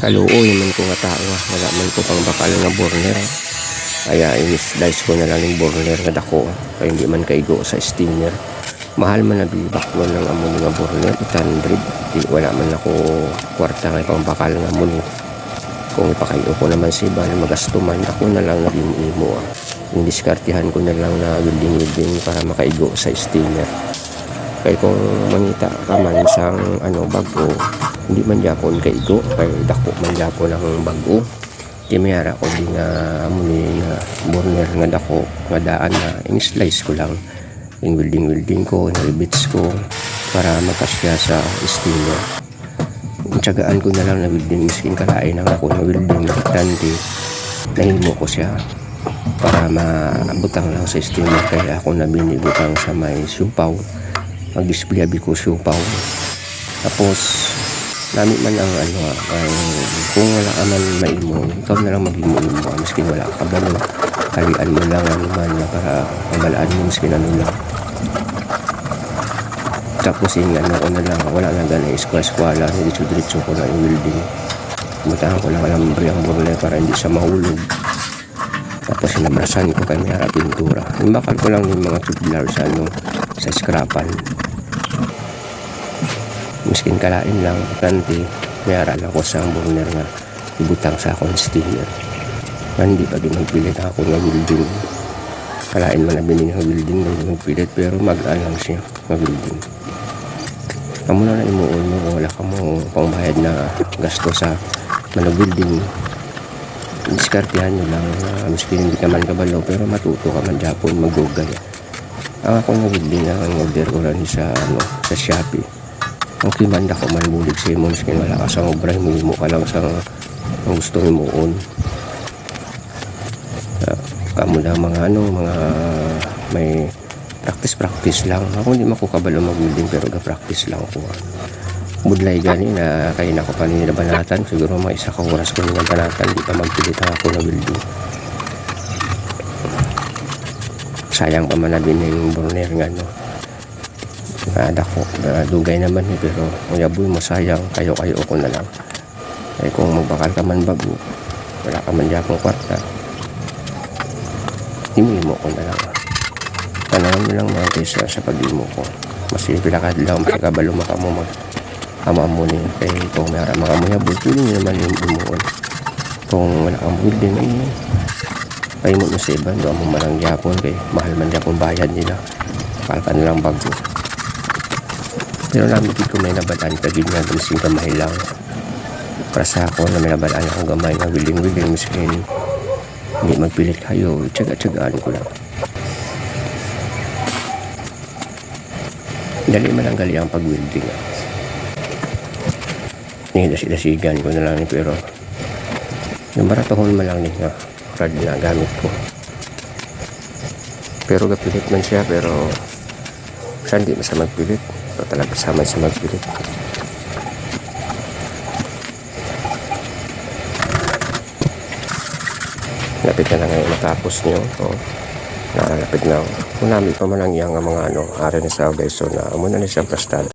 Kaluoy man ko nga tao wala man ko pang bakal nga burner, kaya i-slice ko na lang yung burner nga dako kaya hindi man kaigo sa steamer. Mahal man na bibak mo ng amon nga burner 800, wala man ako kwarta nga pang bakal nga amon. Kung ipakayo ko naman si bala magasto man, ako na lang nag-imo yung diskartihan ko na lang na building para makaigo sa steamer. Kaya kung mangita ka man sang bago, hindi man yapon kaigo kay dako man yapon ang bago. Kimiyara ko di nga amuni nga burner nga dako nga daan na in-slice ko lang yung welding ko, bits ko para makasya sa steamer. Tsagaan ko na lang na welding, miskin kalain ang ako na welding tanti nahimo ko siya para maabutang lang sa steamer. Kaya ako na binibutang sa may supaw, mag-display abi ko supaw. Tapos namit man ang kung wala ka man maimo, ikaw na lang mag-imo-imo miskin wala ka kabalo, kalian mo lang man para mabalaan mo miskin lang. Tapos yung ko na lang, wala lang gana eskwala, diretso ko na yung welding. Mutahan ko lang alambre ang burle para hindi siya mahulog. Tapos sinabrasan ko kay may pintura. Imbakal ko lang yung mga tubular sa scrapan. Miskin kalain lang, kanti, mayara lang ko sa burner nga ibutang sa akong steamer. Hindi pa magpilit ako ng welding. Kalain man na binili ng welding, hindi magpilit, pero mag-alang siya, mag-welding. Kamu na imuon mo, wala ka mo pangbayad na gasto sa manag-building. Diskartihan nyo lang, miskin hindi ka man kabalo, pero matuto ka man Japon, mag-google. Ang ako nag-building, ang order ko lang sa Shopee. Ang kimanda ko man bulig sa imo, miskin wala ka sa obra, mo ka lang sa gusto imuon. Kamu na mga may practice lang. Ako hindi makukabalo mag-building pero ga-practice lang ako. Budlay gani na kaya na ko pa nila banatan. Siguro mga isa ka oras ko nila banatan. Di pa magpilit ako na building. Sayang pa man na din yung burner nga dako. Dugay naman pero kung yaboy mo sayang, kayo-kayo ko na lang. Kaya kung magbakal ka man bago, wala ka man dyan kwarta, imo ko na lang. Tanawan mo lang mga kaysa sa pag-imo ko. Mas pilakad lang, mas kabalo maka mo mag-ama ni. Kaya kung may ara maka mo yabot, hindi naman yung imuon. Kung wala kang building, ay mo sa iba, doon mo malang yapon, kaya mahal man yapon bayad nila. Kalkan lang bago. Pero namin ko may nabalaan ka din nga, mising kamay lang. Para sa ako na may nabalaan akong gamay na willing, miskin hindi magpilit kayo, tsaga-tsagaan ko lang. Dali man ang gali ang pag-welding. Dasigan ko na lang pero yung baratohon man lang nga rad na gamit ko. Pero gapilit man siya, pero saan di masa magpilit. So, talaga sama sa magpilit. Lapit na lang ngayon matapos nyo. So, nakalapit na. Kung namin pa man ang iyang mga ari na sa guys, so na muna na siya prastado.